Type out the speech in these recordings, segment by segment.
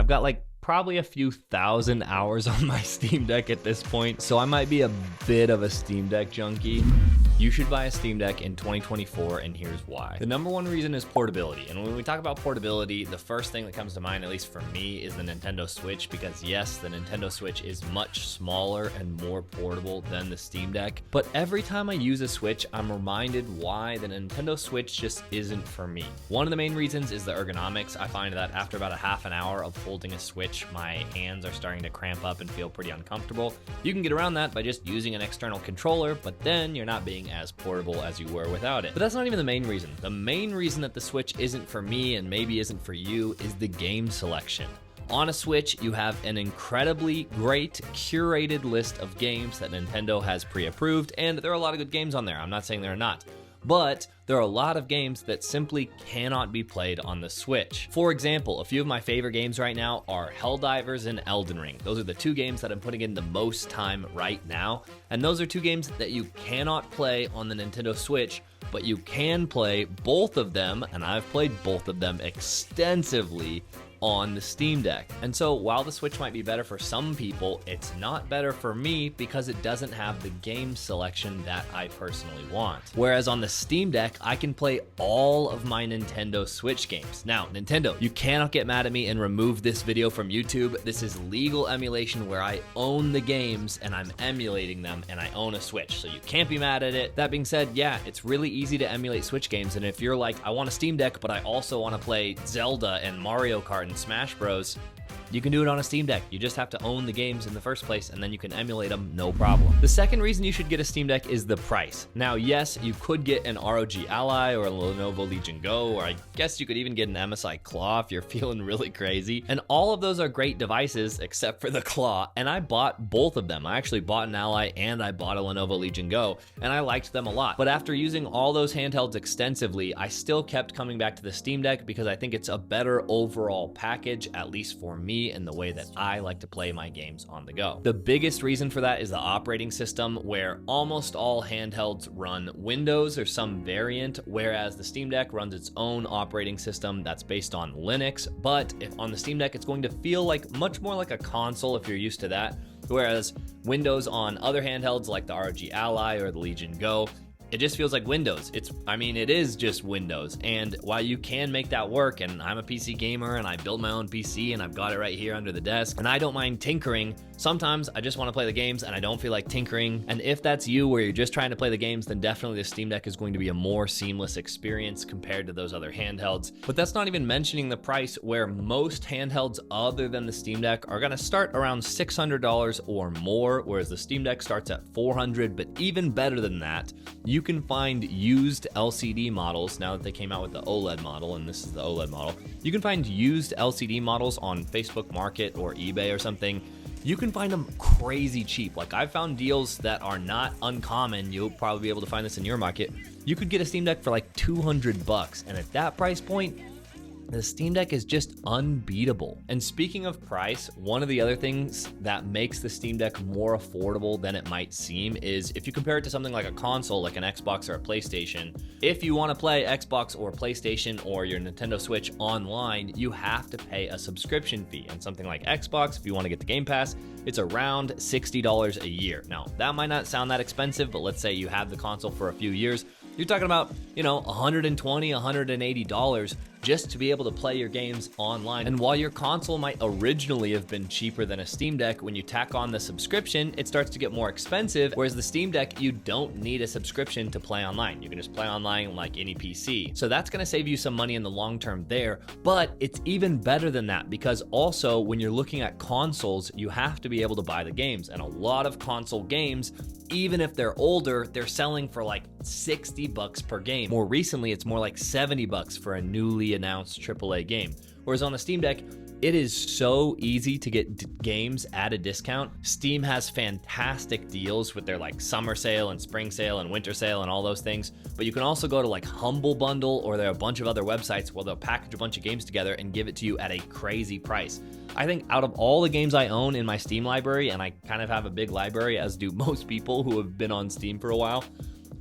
I've got like probably a few thousand hours on my Steam Deck at this point, so I might be a bit of a Steam Deck junkie. You should buy a Steam Deck in 2024, and here's why. The number one reason is portability. And when we talk about portability, the first thing that comes to mind, at least for me, is the Nintendo Switch, because yes, the Nintendo Switch is much smaller and more portable than the Steam Deck. But every time I use a Switch, I'm reminded why the Nintendo Switch just isn't for me. One of the main reasons is the ergonomics. I find that after about a half an hour of holding a Switch, my hands are starting to cramp up and feel pretty uncomfortable. You can get around that by just using an external controller, but then you're not being as portable as you were without it. But that's not even the main reason. The main reason that the Switch isn't for me and maybe isn't for you is the game selection. On a Switch, you have an incredibly great curated list of games that Nintendo has pre-approved, and there are a lot of good games on there. I'm not saying there are not. But there are a lot of games that simply cannot be played on the Switch. For example, a few of my favorite games right now are Helldivers and Elden Ring. Those are the two games that I'm putting in the most time right now. And those are two games that you cannot play on the Nintendo Switch, but you can play both of them, and I've played both of them extensively on the Steam Deck. And so while the Switch might be better for some people, it's not better for me because it doesn't have the game selection that I personally want. Whereas on the Steam Deck, I can play all of my Nintendo Switch games. Now, Nintendo, you cannot get mad at me and remove this video from YouTube. This is legal emulation where I own the games and I'm emulating them and I own a Switch, so you can't be mad at it. That being said, yeah, it's really easy to emulate Switch games, and if you're like, I want a Steam Deck, but I also want to play Zelda and Mario Kart and Smash Bros, you can do it on a Steam Deck. You just have to own the games in the first place, and then you can emulate them, no problem. The second reason you should get a Steam Deck is the price. Now, yes, you could get an ROG Ally or a Lenovo Legion Go, or I guess you could even get an MSI Claw if you're feeling really crazy. And all of those are great devices, except for the Claw, and I bought both of them. I actually bought an Ally and I bought a Lenovo Legion Go, and I liked them a lot. But after using all those handhelds extensively, I still kept coming back to the Steam Deck because I think it's a better overall package, at least for me, and the way that I like to play my games on the go. The biggest reason for that is the operating system, where almost all handhelds run Windows or some variant, whereas the Steam Deck runs its own operating system that's based on Linux. But if on the Steam Deck, it's going to feel like much more like a console if you're used to that, whereas Windows on other handhelds like the ROG Ally or the Legion Go, it just feels like Windows. It is just Windows. And while you can make that work, and I'm a PC gamer and I built my own PC and I've got it right here under the desk, and I don't mind tinkering, sometimes I just want to play the games and I don't feel like tinkering. And if that's you, where you're just trying to play the games, then definitely the Steam Deck is going to be a more seamless experience compared to those other handhelds. But that's not even mentioning the price, where most handhelds other than the Steam Deck are going to start around $600 or more, whereas the Steam Deck starts at $400. But even better than that, you can find used LCD models. Now that they came out with the OLED model, and this is the OLED model, you can find used LCD models on Facebook Market or eBay or something. You can find them crazy cheap. Like, I've found deals that are not uncommon. You'll probably be able to find this in your market. You could get a Steam Deck for like $200, and at that price point, the Steam Deck is just unbeatable. And speaking of price, one of the other things that makes the Steam Deck more affordable than it might seem is if you compare it to something like a console, like an Xbox or a PlayStation. If you want to play Xbox or PlayStation or your Nintendo Switch online, you have to pay a subscription fee. And something like Xbox, if you want to get the Game Pass, it's around $60 a year. Now, that might not sound that expensive, but let's say you have the console for a few years, you're talking about, $120, $180 just to be able to play your games online. And while your console might originally have been cheaper than a Steam Deck, when you tack on the subscription, it starts to get more expensive, whereas the Steam Deck, you don't need a subscription to play online. You can just play online like any PC. So that's gonna save you some money in the long term there, but it's even better than that, because also when you're looking at consoles, you have to be able to buy the games. And a lot of console games, even if they're older, they're selling for like $60 per game. More recently, it's more like $70 for a newly announced AAA game. Whereas on the Steam Deck, it is so easy to get games at a discount. Steam has fantastic deals with their like summer sale and spring sale and winter sale and all those things. But you can also go to like Humble Bundle, or there are a bunch of other websites where they'll package a bunch of games together and give it to you at a crazy price. I think out of all the games I own in my Steam library, and I kind of have a big library, as do most people who have been on Steam for a while,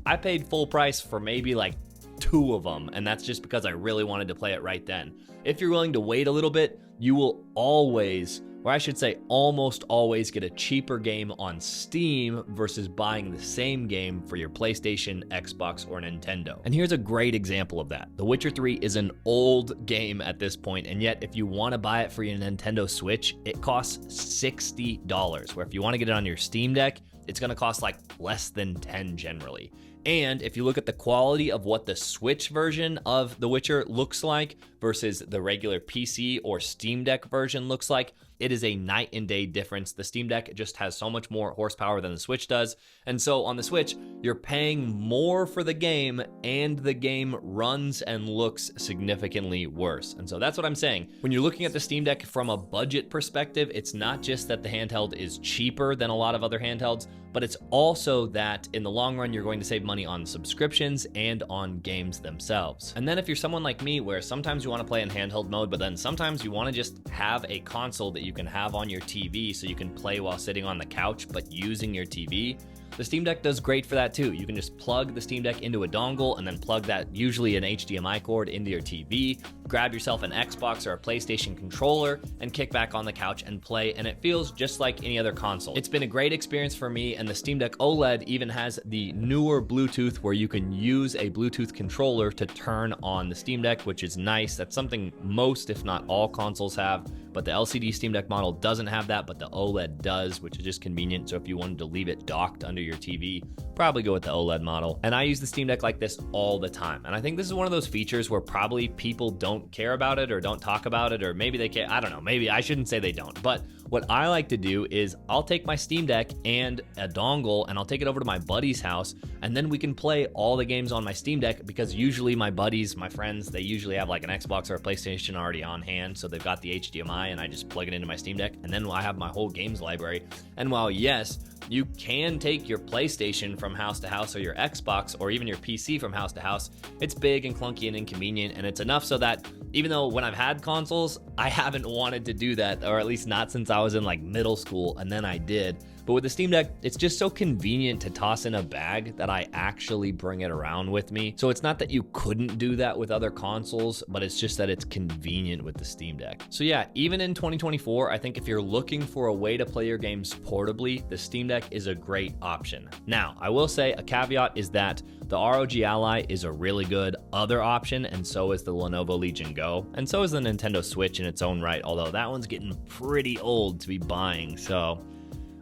I paid full price for maybe like 2 of them, and that's just because I really wanted to play it right then. If you're willing to wait a little bit, you will always, or I should say almost always, get a cheaper game on Steam versus buying the same game for your PlayStation, Xbox, or Nintendo. And here's a great example of that. The Witcher 3 is an old game at this point, and yet if you want to buy it for your Nintendo Switch, it costs $60, where if you want to get it on your Steam Deck, it's going to cost like less than $10 generally. And if you look at the quality of what the Switch version of The Witcher looks like versus the regular PC or Steam Deck version looks like, it is a night and day difference. The Steam Deck just has so much more horsepower than the Switch does. And so on the Switch, you're paying more for the game and the game runs and looks significantly worse. And so that's what I'm saying. When you're looking at the Steam Deck from a budget perspective, it's not just that the handheld is cheaper than a lot of other handhelds, but it's also that in the long run, you're going to save money on subscriptions and on games themselves. And then if you're someone like me, where sometimes you want to play in handheld mode, but then sometimes you want to just have a console that you can have on your TV so you can play while sitting on the couch, but using your TV, the Steam Deck does great for that too. You can just plug the Steam Deck into a dongle and then plug that, usually an HDMI cord, into your TV, grab yourself an Xbox or a PlayStation controller, and kick back on the couch and play, and it feels just like any other console. It's been a great experience for me, and the Steam Deck OLED even has the newer Bluetooth where you can use a Bluetooth controller to turn on the Steam Deck, which is nice. That's something most, if not all, consoles have, but the LCD Steam Deck model doesn't have that, but the OLED does, which is just convenient. So if you wanted to leave it docked under your TV, probably go with the OLED model. And I use the Steam Deck like this all the time. And I think this is one of those features where probably people don't care about it or don't talk about it, or maybe they care. I don't know. Maybe I shouldn't say they don't. But what I like to do is I'll take my Steam Deck and a dongle and I'll take it over to my buddy's house, and then we can play all the games on my Steam Deck, because usually my buddies, my friends, they usually have like an Xbox or a PlayStation already on hand. So they've got the HDMI and I just plug it into my Steam Deck, and then I have my whole games library. And while yes, you can take your PlayStation from house to house, or your Xbox, or even your PC from house to house, it's big and clunky and inconvenient, and it's enough so that even though when I've had consoles, I haven't wanted to do that, or at least not since I was in like middle school, and then I did. But with the Steam Deck, it's just so convenient to toss in a bag that I actually bring it around with me. So it's not that you couldn't do that with other consoles, but it's just that it's convenient with the Steam Deck. So yeah, even in 2024, I think if you're looking for a way to play your games portably, the Steam Deck is a great option. Now, I will say a caveat is that the ROG Ally is a really good other option, and so is the Lenovo Legion Go, and so is the Nintendo Switch in its own right, although that one's getting pretty old to be buying, so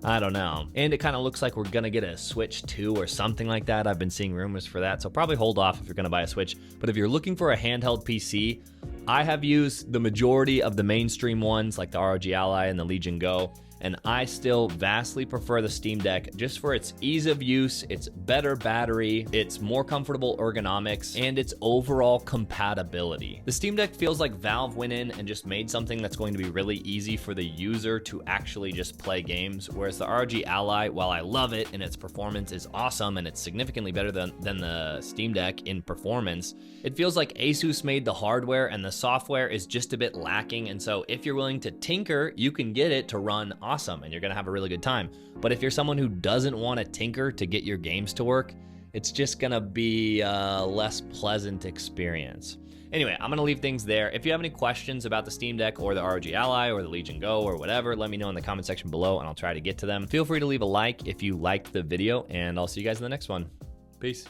I don't know. And it kind of looks like we're gonna get a Switch 2 or something like that. I've been seeing rumors for that, so probably hold off if you're gonna buy a Switch. But if you're looking for a handheld PC, I have used the majority of the mainstream ones like the ROG Ally and the Legion Go, and I still vastly prefer the Steam Deck just for its ease of use, its better battery, its more comfortable ergonomics, and its overall compatibility. The Steam Deck feels like Valve went in and just made something that's going to be really easy for the user to actually just play games, whereas the ROG Ally, while I love it and its performance is awesome and it's significantly better than the Steam Deck in performance, it feels like Asus made the hardware and the software is just a bit lacking, and so if you're willing to tinker, you can get it to run awesome and you're gonna have a really good time. But if you're someone who doesn't want to tinker to get your games to work, it's just gonna be a less pleasant experience. Anyway, I'm gonna leave things there. If you have any questions about the Steam Deck or the ROG Ally or the Legion Go or whatever, let me know in the comment section below and I'll try to get to them. Feel free to leave a like if you liked the video, and I'll see you guys in the next one. Peace.